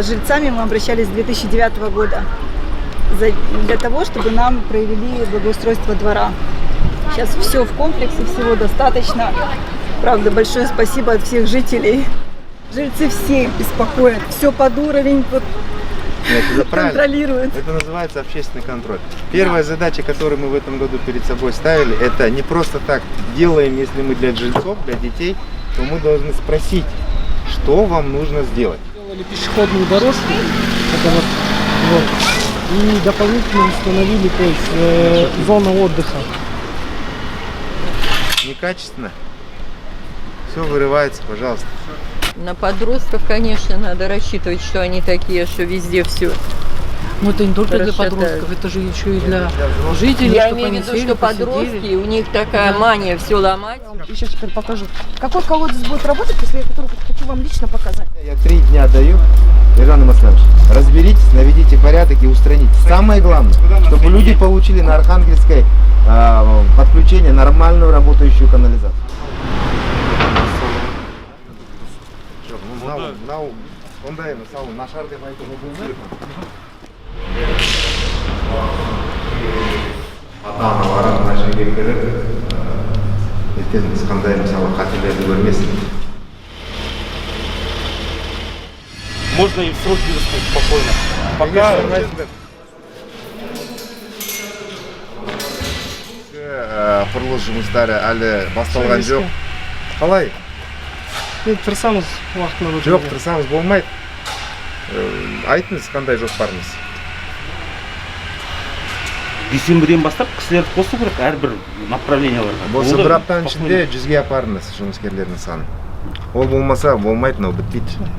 жильцами мы обращались с 2009 года для того, чтобы нам провели благоустройство двора. Сейчас все в комплексе, всего достаточно. Правда, большое спасибо от всех жителей. Жильцы все беспокоят, все под уровень, вот, это контролируют. Это называется общественный контроль. Первая задача, которую мы в этом году перед собой ставили, это не просто так делаем, если мы для жильцов, для детей, то мы должны спросить, что вам нужно сделать. Сделали пешеходную дорожку, это вот, и дополнительно установили, то есть, зону отдыха. Некачественно. Все вырывается, пожалуйста. На подростков, конечно, надо рассчитывать, что они такие, что везде все. Ну это не только для Расшатают. подростков, это же еще и для жителей. Я чтобы имею в они виду, сели, что посидели. подростки, у них такая мания все ломать. Еще теперь покажу. Какой колодец будет работать, если я который хочу вам лично показать. Я 3 дня даю, Ержан Масланович, разберитесь, наведите порядок и устраните. Самое главное, чтобы люди получили на Архангельской подключение нормальную работающую канализацию. Ата-аналары мына жерге келіп, ертең ешқандай мысалы қателерді көрмесін. Можно и в сроки выставить спокойно. Пока құрылыс жұмыстары әлі басталған жоқ. Қалай? Енді тырысамыз уақытына. Жоқ, тырысамыз болмайды. Айтыңыз, қандай жоспарыңыз? дүйсенбіден бастап кісілерді қосу керек әрбір направленияларға. Болса бір аптаның ішінде 100-ге апарыңыз жұмыскерлердің санын. Ол болмаса болмайды, мынау бітпейді.